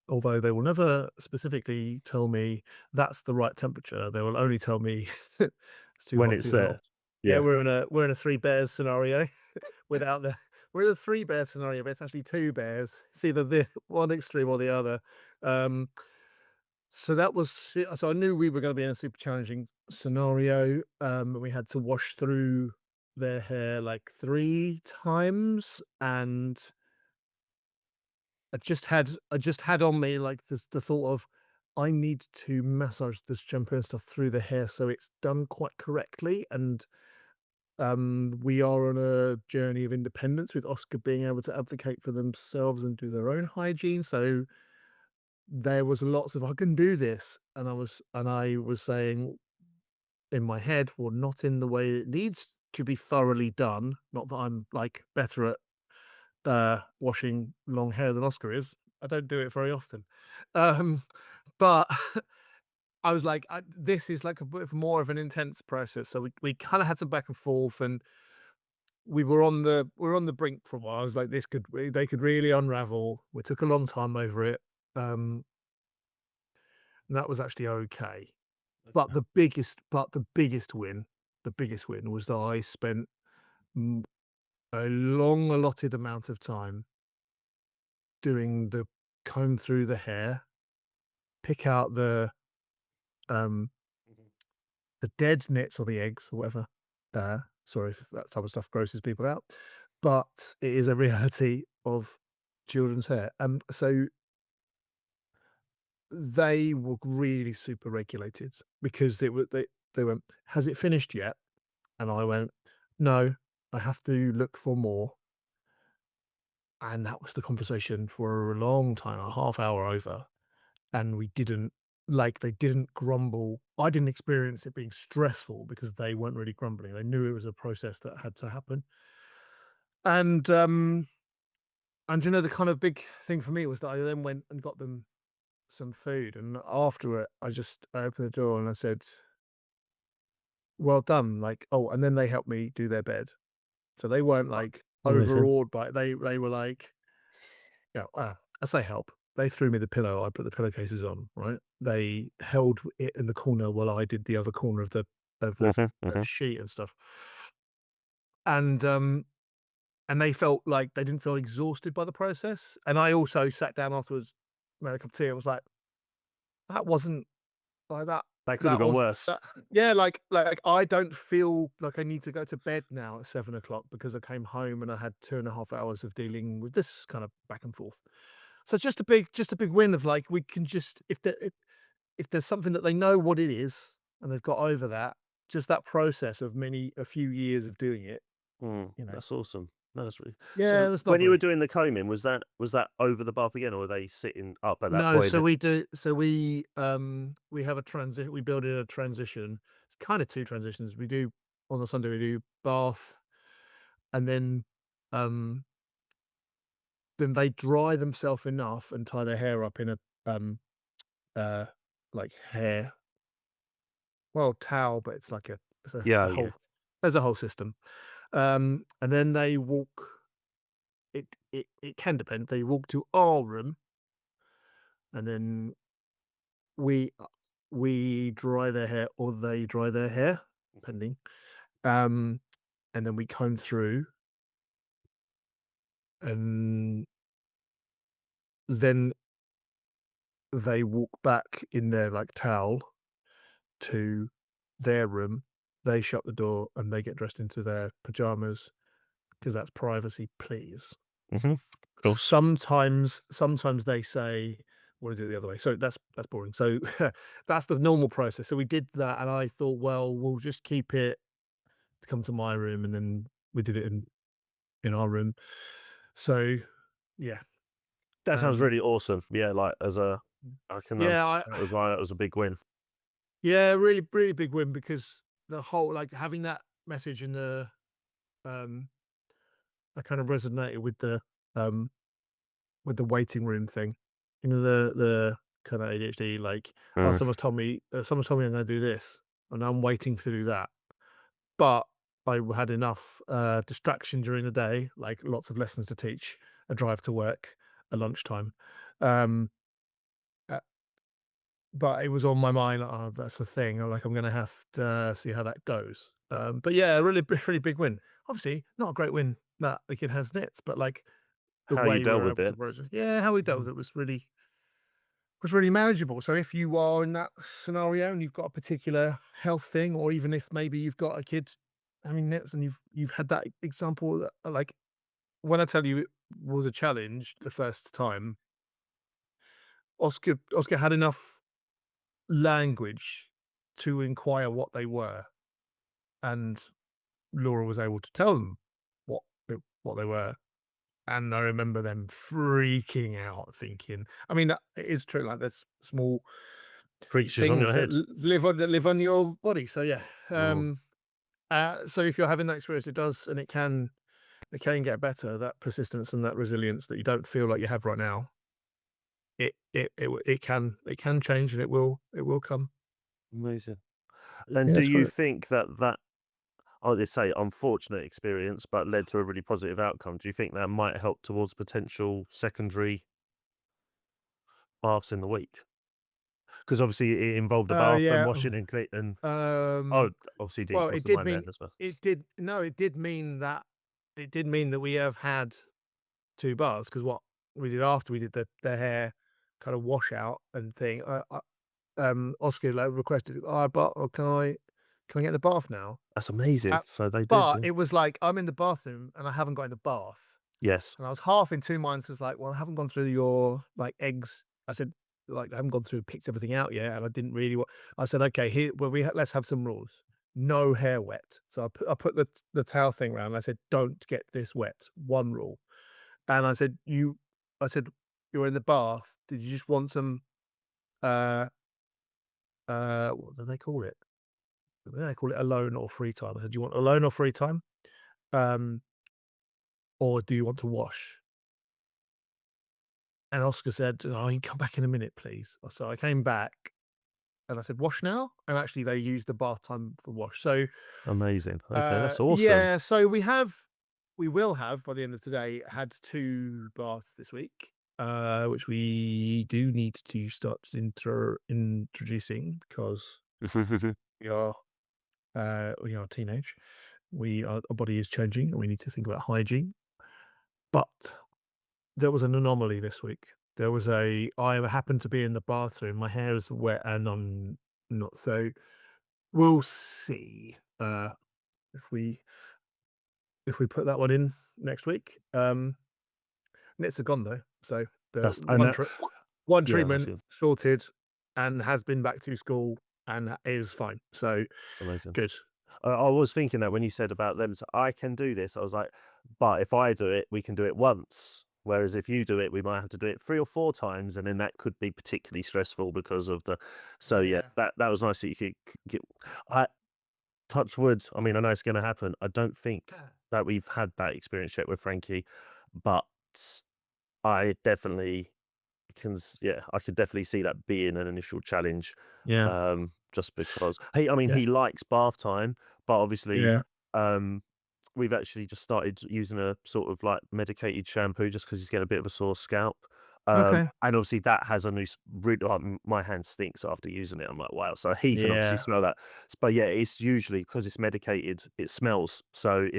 although they will never specifically tell me that's the right temperature. They will only tell me it's too When hot, it's too hot. there. Yeah, Yeah. we're in a three bears scenario without the we're in a three bear scenario, but it's actually two bears. It's either the one extreme or the other. Um, so that was so I knew we were going to be in a super challenging scenario. We had to wash through their hair like 3 times, and I just had on me like the thought of I need to massage the shampoo and stuff through the hair so it's done quite correctly. And we are on a journey of independence with Oscar being able to advocate for themselves and do their own hygiene. So there was lots of I can do this, and I was saying in my head, well, not in the way it needs to be thoroughly done. Not that I'm like better at washing long hair than Oscar is. I don't do it very often. Um, but I was like, this is like a bit of more of an intense process. So we kind of had some back and forth, and we were on the brink for a while. I was like, they could really unravel. We took a long time over it. Um, and that was actually okay. But Okay. the biggest win was that I spent mm, a long allotted amount of time doing the comb through the hair, pick out um Mhm. the dead nits or the eggs or whatever. Sorry if that type of stuff grosses people out, but it is a reality of children's hair. So they were really super regulated because they went, "Has it finished yet?" And I went, "No, I have to look for more." And that was the conversation for a long time, a half hour over. And they didn't grumble. I didn't experience it being stressful because they weren't really grumbling. They knew it was a process that had to happen. And the kind of big thing for me was that I then went and got them some food, and after it I opened the door and I said, "Well done." Like, oh, and then they helped me do their bed. So they weren't like Amazing. overawed by it. They were like, I say help. They threw me the pillow. I put the pillowcases on. Right. They held it in the corner while I did the other corner of the Mhm. sheet and stuff. And they felt like they didn't feel exhausted by the process. And I also sat down afterwards, made a cup of tea. I was like, that wasn't like that. That could have That gone was worse. that, yeah. Like I don't feel like I need to go to bed now at 7 o'clock because I came home and I had 2.5 hours of dealing with this kind of back and forth. So it's just a big win of like we can just if there's something that they know what it is and they've got over that, just that process of a few years of doing it, you know. That's awesome. No, that's really Yeah, so that's when you were lovely. doing the combing, was that over the bath again, or were they sitting up at that No, point? so we do. So we have a transition. We build in a transition. It's kind of two transitions. We do on the Sunday. We do bath, and um, then they dry themselves enough and tie their hair up in a uh like hair towel, but it's like Yeah, a yeah. whole. There's a whole system. And then they walk. It can depend. They walk to our room, and then we we dry their hair or they dry their hair, depending. Um, and then we comb through, and then they walk back in their like towel to their room. They shut the door and they get dressed into their pajamas because that's privacy, please. Of course. Sometimes they say, "Want to do it the other way?" So that's boring. So that's the normal process. So we did that, and I thought, well, we'll just keep it to come to my room, and then we did it in our room. So yeah, That sounds um, really awesome. Yeah, like I can yeah, that was why that was a big win. yeah, really, really big win because the whole like having that message in the um, I kind of resonated um with the waiting room thing. You know, the kind of ADHD, like, oh, Mm. someone's told me I'm going to do this, and I'm waiting to do that. But I had enough distraction during the day, like lots of lessons to teach, a drive to work, a lunchtime. Um, uh, but it was on my mind. Like, oh, that's the thing. I'm like, I'm going to have to see how that goes. But yeah, really, really big win. Obviously, not a great win that the kid has nits, but like the How you way we dealt were with able to it. approach it, yeah, how we dealt with Mm. it was really manageable. So if you are in that scenario and you've got a particular health thing, or even if maybe you've got a kid having nits and you've had that example, like when I tell you it was a challenge the first time, Oscar had enough language to inquire what they were, and Laura was able to tell them what they were. And I remember them freaking out, thinking, I mean, it is true. Like there's small Creatures on your things that head. live on your body. So yeah. Mm. So if you're having that experience, it does, and it can get better. That persistence and that resilience that you don't feel like you have right now, it can change, and it will come. Amazing. And Yeah, do it's you great. think that I would say unfortunate experience, but led to a really positive outcome? Do you think that might help towards potential secondary baths in the week? Because obviously it involved a bath and Yeah. washing and clean and Um. oh, obviously deep Well, was the mind then as well. it did mean that we have had 2 baths because what we did after we did the hair kind of washout and thing. Oscar like requested, "Oh, but can I get in the bath now?" That's amazing. Uh, So they did, but yeah. it was like I'm in the bathroom and I haven't got in the bath, Yes. and I was half in 2 minds. It's like, well, I haven't gone through your like eggs. I said, like, I haven't gone through picked everything out yet, and I didn't really. I said, okay, here, well, let's have some rules. No hair wet. So I put the towel thing around. I said, don't get this wet. One rule. And I said, you're in the bath. Did you just want some, uh, what do they call it? They call it alone or free time. I said, do you want alone or free time? Um, or do you want to wash? And Oscar said, oh, you can come back in a minute, please. So I came back and I said, wash now. And actually they used the bath time for wash. So, Amazing. Okay, that's awesome. yeah, so we have. we will have by the end of today had 2 baths this week, which we do need to start introducing because we are teenage. Our body is changing, and we need to think about hygiene. But there was an anomaly this week. I happened to be in the bathroom. My hair is wet, and I'm not. So we'll see if we put that one in next week. Nits are gone though, so the That's and that one yeah, that's treatment good. sorted, and has been back to school and is fine. So Amazing. good. I was thinking that when you said about them, so I can do this. I was like, but if I do it, we can do it once. Whereas if you do it, we might have to do it 3 or 4 times, and then that could be particularly stressful because of the. So yeah, that was nice that you could get. I touch wood. I mean, I know it's going to happen. I don't think that we've had that experience yet with Frankie, but I definitely I could definitely see that being an initial challenge. Yeah. Just because I mean, he likes bath time, but obviously, Yeah. we've actually just started using a sort of like medicated shampoo just because he's getting a bit of a sore scalp. Okay. And obviously that has a new really, my hand stinks after using it. I'm like, wow. So he can obviously Yeah. smell that. But yeah, it's usually because it's medicated, it smells. So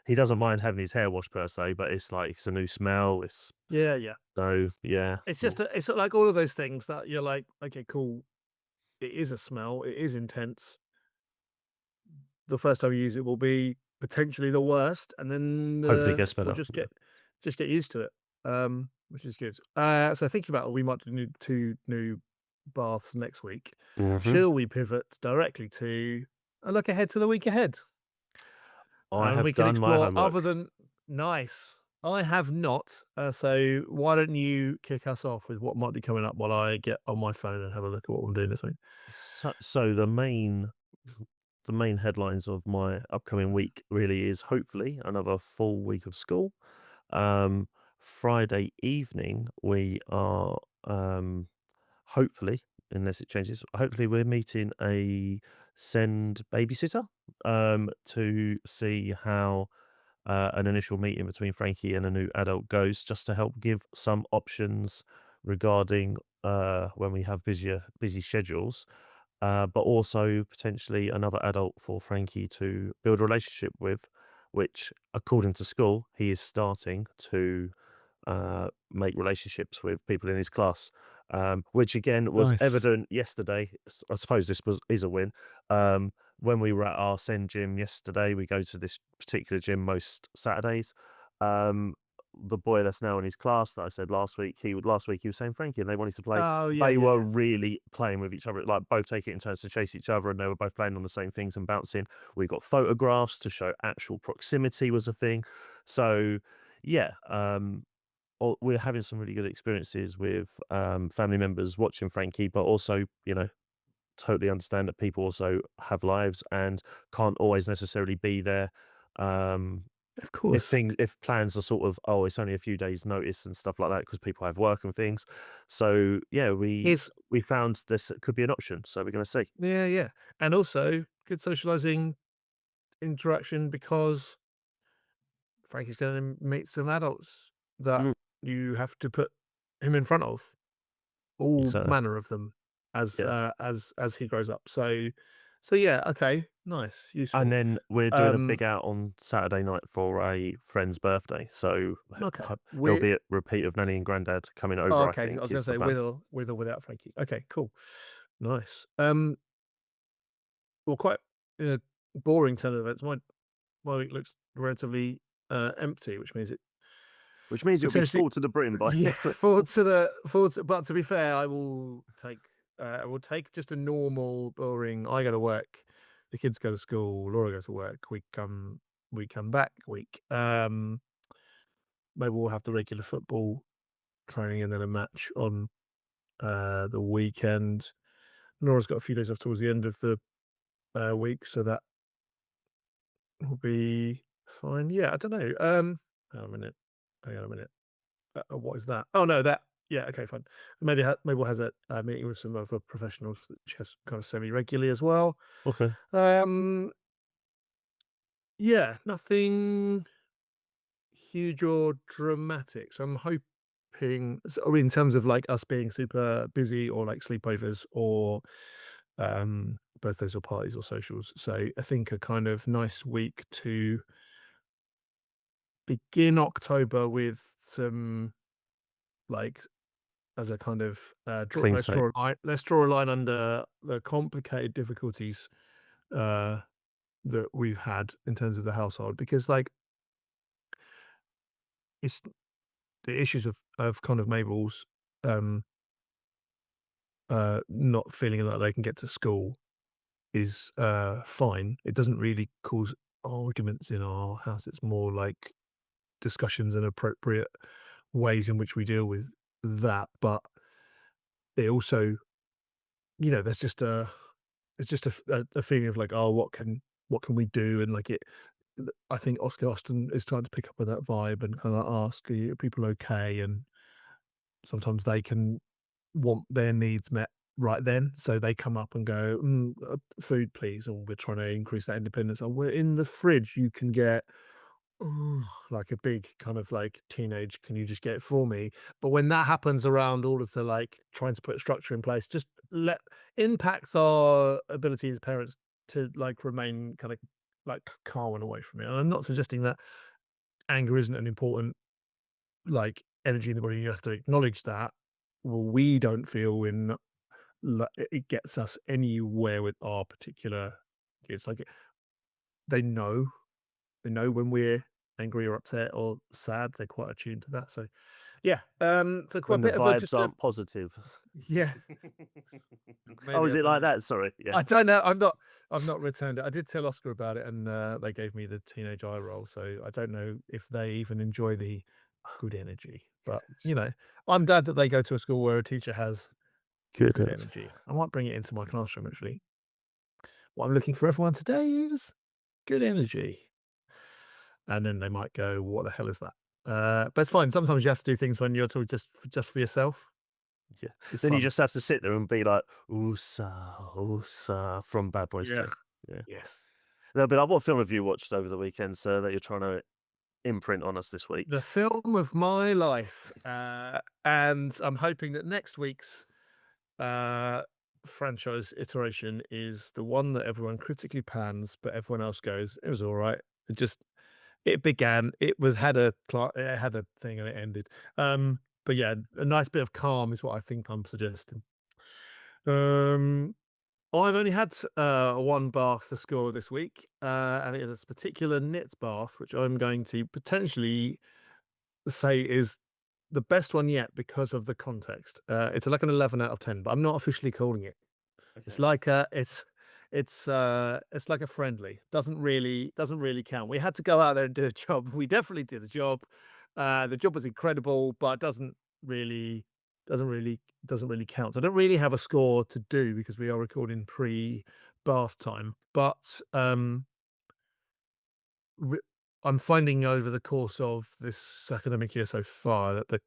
he doesn't mind having his hair washed per se, but it's like it's a new smell. Yeah. Yeah. So yeah. It's just it's like all of those things that you're like, okay, cool. It is a smell. It is intense. The first time you use it will be potentially the worst, and then Hopefully it gets we'll better. just get used to it, which is good. So thinking about it, we might do 2 new baths next week. Mhm. Shall we pivot directly to a look ahead to the week ahead? I And we have can done my explore other homework. than nice. I have not. So why don't you kick us off with what might be coming up while I get on my phone and have a look at what I'm doing this week? So the main headlines of my upcoming week really is hopefully another full week of school. Um, Friday evening we are hopefully, unless it changes, hopefully we're meeting a send babysitter to see how an initial meeting between Frankie and a new adult goes, just to help give some options regarding when we have busy schedules, but also potentially another adult for Frankie to build a relationship with, which, according to school, he is starting to make relationships with people in his class, which again was Nice. evident yesterday. I suppose is a win. When we were at our Send gym yesterday, we go to this particular gym most Saturdays. The boy that's now in his class that I said last week he was saying Frankie, and they wanted to play. Oh yeah, They yeah, were yeah. really playing with each other, like both taking it in turns to chase each other, and they were both playing on the same things and bouncing. We got photographs to show actual proximity was a thing. So yeah, we're having some really good experiences with family members watching Frankie, but also, totally understand that people also have lives and can't always necessarily be there. Um, Of course. if plans are sort of, oh, it's only a few days' notice and stuff like that because people have work and things. So yeah, Here's we found this could be an option. So we're going to see. Yeah, yeah. And also good socializing interaction because Frankie's going to meet some adults that Mm, you have to put him in front of, all exactly. manner of them Yeah. as he grows up. So yeah, okay, nice, And useful. then we're doing a Um, big out on Saturday night for a friend's birthday. So okay, there'll we be a repeat of Nanny and Grandad coming oh, over, I okay. I think, was going is to the say plan. with or without Frankie. Okay, cool, nice. Well, quite in a boring turn of events. My week looks relatively empty, which means it Which means it'll be potentially. full to the brim by Yeah, next week. forward to, but to be fair, I will take just a normal, boring, I go to work, the kids go to school, Laura goes to work, we come back week. Maybe we'll have the regular football training and then a match on the weekend. Laura's got a few days off towards the end of the week, so that will be fine. Yeah, I don't know. Hang on a minute. Hang on a minute. What is that? Oh no, that yeah, okay, fine. Mabel has a meeting with some other professionals that she has kind of semi regularly as well. Okay. Um, yeah, nothing. huge or dramatic. So I'm hoping, in terms of like us being super busy or like sleepovers or birthdays or parties or socials. So I think a kind of nice week to begin October with some like as a kind of Clean slate. let's draw a line under the complicated difficulties that we've had in terms of the household, because like it's the issues of kind of Mabel's um not feeling like they can get to school is fine. It doesn't really cause arguments in our house. It's more like discussions and appropriate ways in which we deal with that. But it also, there's just a it's just a feeling of like, oh, what can we do? And like I think Oscar Austin is trying to pick up with that vibe and kind of ask, are people okay? And sometimes they can want their needs met right then, so they come up and go, food please, or we're trying to increase that independence, or we're in the fridge, you can get like a big kind of like teenage, can you just get it for me? But when that happens around all of the like trying to put structure in place, just let impacts our ability as parents to like remain kind of like calm and away from it. And I'm not suggesting that anger isn't an important like energy in the body. You have to acknowledge that. Well, we don't feel in it gets us anywhere with our particular kids. Like they know they know when we're angry or upset or sad. They're quite attuned to that. So yeah, for quite a When the bit of a vibes aren't positive. yeah. Oh, Maybe is I've it done like that. that? Sorry. Yeah. I don't know. I've not returned it. I did tell Oscar about it, and they gave me the teenage eye roll. So I don't know if they even enjoy the good energy. But I'm glad that they go to a school where a teacher has Good. good energy. I might bring it into my classroom actually. What I'm looking for everyone today is good energy. And then they might go, "What the hell is that?" But it's fine. Sometimes you have to do things when you're talking just for yourself. Yeah. It's Then you fun. just have to sit there and be like, "Oosa," from Bad Boys Yeah. 2. Yeah. Yes. They'll be like, "What film have you watched over the weekend, sir, that you're trying to imprint on us this week?" The film of my life, and I'm hoping that next week's franchise iteration is the one that everyone critically pans, but everyone else goes, "It was all right." It began. It had a thing and it ended. But yeah, a nice bit of calm is what I think I'm suggesting. Um, I've only had one bath for school this week, and it is a particular Nits bath, which I'm going to potentially say is the best one yet because of the context. It's like an 11 out of 10, but I'm not officially calling it. It's Okay. like it's like a friendly. Doesn't really count. We had to go out there and do a job. We definitely did a job. The job was incredible, but doesn't really doesn't really count. So I don't really have a score to do because we are recording pre-bath time. But re- I'm finding over the course of this academic year so far that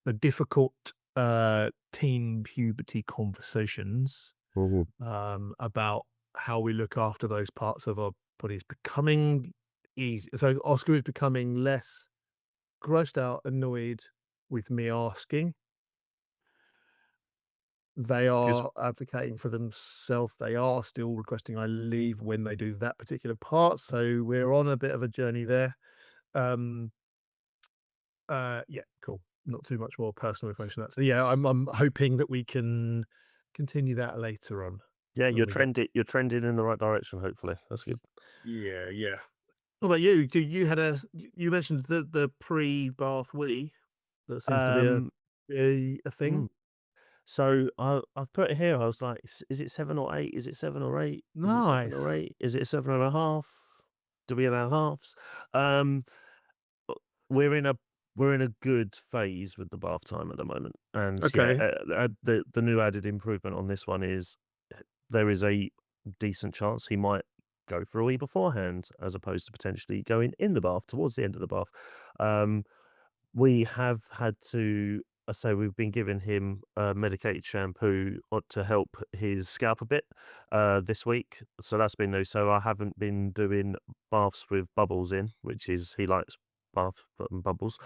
the difficult teen puberty conversations Mhm. about how we look after those parts of our bodies becoming easy. So Oscar is becoming less grossed out, annoyed with me asking. They It's good. are advocating for themselves. They are still requesting I leave when they do that particular part. So we're on a bit of a journey there. Um, yeah, cool. Not too much more personal information. That so yeah, I'm hoping that we can continue that later on Yeah, when you're we get. trending in the right direction, hopefully. That's good. Yeah, yeah. What about you? You mentioned the pre-bath wee that seems to be Um, a thing? mm. So I've put it here. I was like, is it 7 or 8? Is it 7 or 8? Is it 7 or Nice. 8? Is it 7.5? Do we allow halves? Um, we're in a good phase with the bath time at the moment, and yeah, Okay. the new added improvement on this one is there is a decent chance he might go for a wee beforehand, as opposed to potentially going in the bath towards the end of the bath. We have had to. So we've been giving him medicated shampoo to help his scalp a bit this week. So that's been new. So I haven't been doing baths with bubbles in, which is he likes bath, putting bubbles.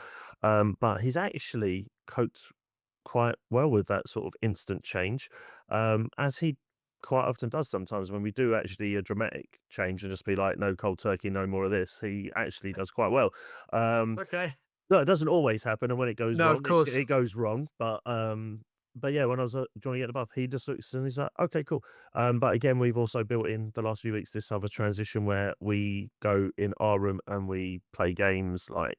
But he's actually coped quite well with that sort of instant change, as he quite often does sometimes when we do actually a dramatic change and just be like, no cold turkey, no more of this. He actually does quite well. Okay. No, it doesn't always happen, and when it goes No, of wrong, course. it goes wrong. But yeah, when I was joining at the buff, he just looks and he's like, okay, cool. But again, we've also built in the last few weeks this other transition where we go in our room and we play games. Like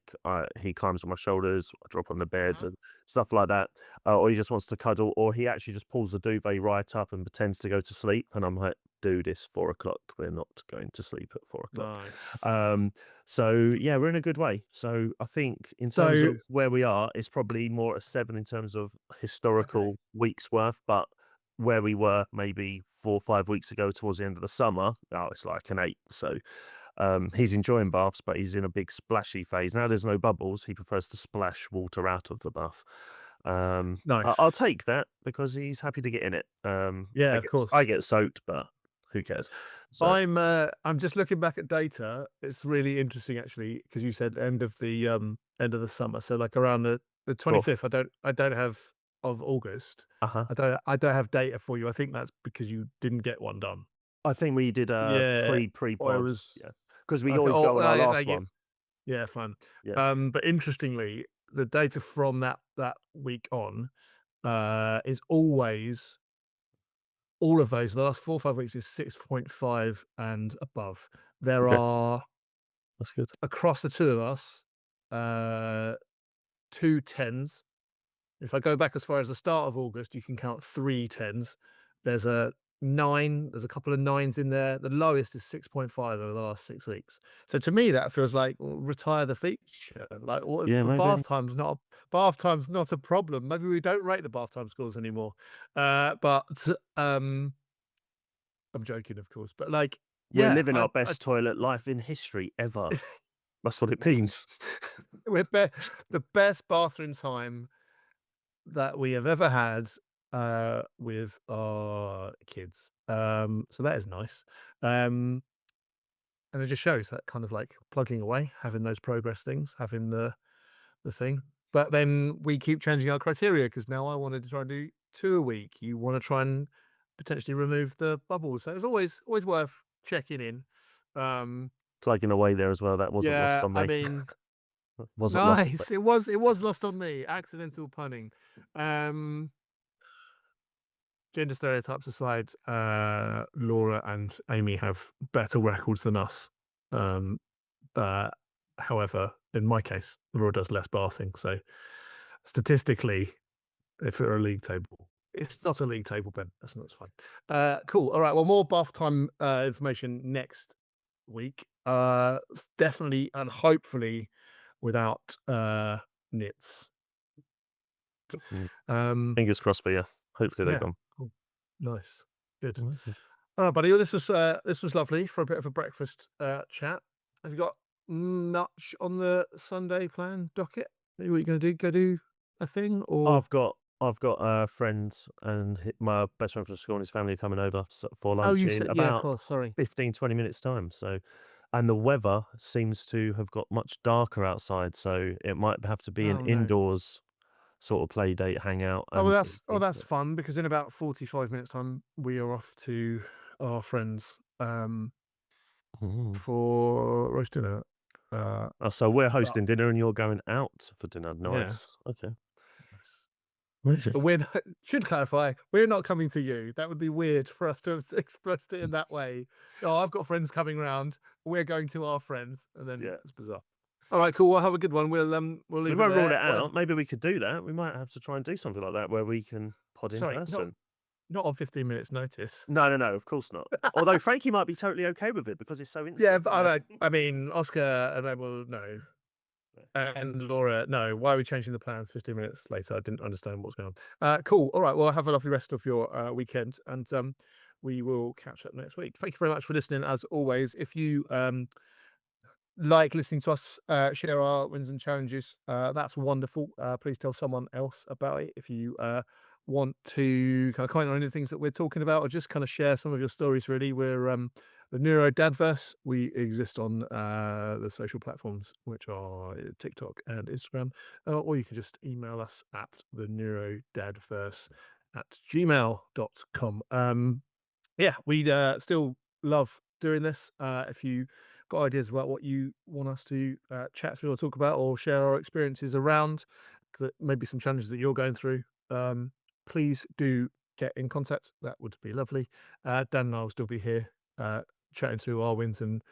he climbs on my shoulders, I drop on the bed, Mhm. and stuff like that. Or he just wants to cuddle, or he actually just pulls the duvet right up and pretends to go to sleep. And I'm like, dude, it's 4 o'clock. We're not going to sleep at 4 o'clock. Nice. So yeah, we're in a good way. So I think in terms So of where we are, it's probably more a 7 in terms of okay. historical weeks worth, but where we were maybe 4 or 5 weeks ago towards the end of the summer, oh, it's like an 8. So he's enjoying baths, but he's in a big splashy phase. Now there's no bubbles. He prefers to splash water out of the bath. I'll Nice. take that because he's happy to get in it. Yeah, I of get course. I get soaked, but who cares? So I'm just looking back at data. It's really interesting actually, because you said end of the summer. So like around the 25th, rough. I don't have of August. Uh-huh. I don't have data for you. I think that's because you didn't get one done. I think we did a Yeah. Or it pre-pod, was yeah, because we okay. always Oh, go on our last like it, one. yeah, fine. Yeah. But interestingly, the data from that week on is always all of those. The last 4 or 5 weeks is 6.5 and above. There Okay, are that's good. across the two of us, uh, two tens. If I go back as far as the start of August, you can count three tens. There's a 9, there's a couple of nines in there. The lowest is 6.5 over the last 6 weeks. So to me, that feels like, well, retire the feature. Like, what, Yeah, the maybe. bath time's not a problem. Maybe we don't rate the bath time scores anymore. But I'm joking, of course. But like, We're yeah, living our best toilet life in history ever. That's what it means. we're the best bathroom time that we have ever had with our kids. So that is nice. And it just shows that kind of like plugging away, having those progress things, having the thing. But then we keep changing our criteria because now I wanted to try and do 2 a week. You want to try and potentially remove the bubbles. So it's always worth checking in. Um, Plugging away there as well, that wasn't lost yeah, on I me. mean, Wasn't lost on me. nice. It was lost on me. Accidental punning. Um, Gender stereotypes aside, Laura and Amy have better records than us. Um, However, in my case, Laura does less bathing. So statistically, if it were a league table, it's not a league table, Ben. That's fine. Cool. All right. Well, more bath time information next week. Definitely and hopefully without Nits. Mm, Um, fingers crossed, but yeah, hopefully they're yeah. gone. Cool. Nice. Good. Amazing. Oh, buddy, this was lovely for a bit of a breakfast chat. Have you got much on the Sunday plan docket? What are you going to do? Go do a thing or? I've got a friend and my best friend from school and his family are coming over for Oh, lunch you in said yeah, of about course. Sorry. 15-20 minutes time. So, and the weather seems to have got much darker outside, so it might have to be an Oh no. indoors sort of play date, hangout, Oh, well, and that's fun because in about 45 minutes time we are off to our friends Mm. for roast dinner. Oh, so we're But hosting dinner and you're going out for dinner. yeah. Nice. Okay. Nice. Amazing. But we're not, should clarify, we're not coming to you. That would be weird for us to have expressed it in that way. Oh, I've got friends coming round. We're going to our friends, and then Yeah. it's bizarre. All right, cool. Well, have a good one. We'll We leave it won't rule there. it Well, out. Maybe we could do that. We might have to try and do something like that where we can pod in sorry, person. not on 15 minutes notice. No, of course not. Although Frankie might be totally okay with it because it's so instant. Yeah, but I mean, Oscar and I will no. And Laura, no. Why are we changing the plans 15 minutes later? I didn't understand what's going on. Cool. All right. Well, have a lovely rest of your weekend, and we will catch up next week. Thank you very much for listening. As always, if you like listening to us share our wins and challenges, that's wonderful. Please tell someone else about it. If you want to kind of comment on any things that we're talking about, or just kind of share some of your stories, really, we're the NeuroDADverse. We exist on the social platforms, which are TikTok and Instagram, or you can just email us at the NeuroDADverse@gmail.com. Yeah, we'd still love doing this. If you got ideas about what you want us to chat through or talk about or share our experiences around, maybe some challenges that you're going through, please do get in contact. That would be lovely. Dan and I will still be here chatting through our wins and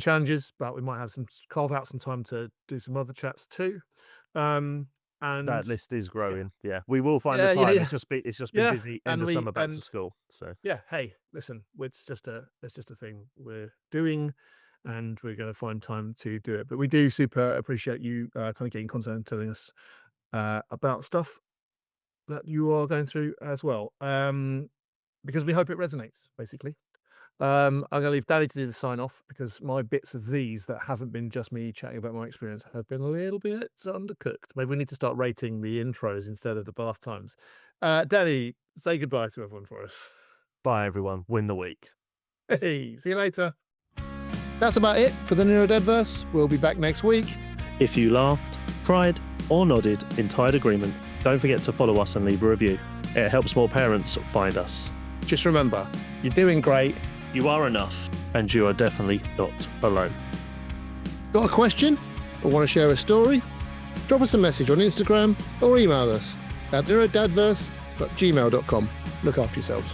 challenges, but we might have carve out some time to do some other chats too. And That list is growing. Yeah, we will find Yeah, the yeah, time. yeah. It's just been Yeah, busy. and End of we- summer, back to and- school. So yeah, hey, listen, it's just a thing we're doing, and we're going to find time to do it. But we do super appreciate you kind of getting content and telling us about stuff that you are going through as well, because we hope it resonates, basically. I'm going to leave Daddy to do the sign off because my bits of these that haven't been just me chatting about my experience have been a little bit undercooked. Maybe we need to start rating the intros instead of the bath times. Daddy, say goodbye to everyone for us. bye, everyone. Win the week. Hey, see you later. That's about it for the NeuroDADverse. We'll be back next week. If you laughed, cried, or nodded in tired agreement, don't forget to follow us and leave a review. It helps more parents find us. Just remember, you're doing great. You are enough, and you are definitely not alone. Got a question or want to share a story? Drop us a message on Instagram or email us at neurodadverse@gmail.com. Look after yourselves.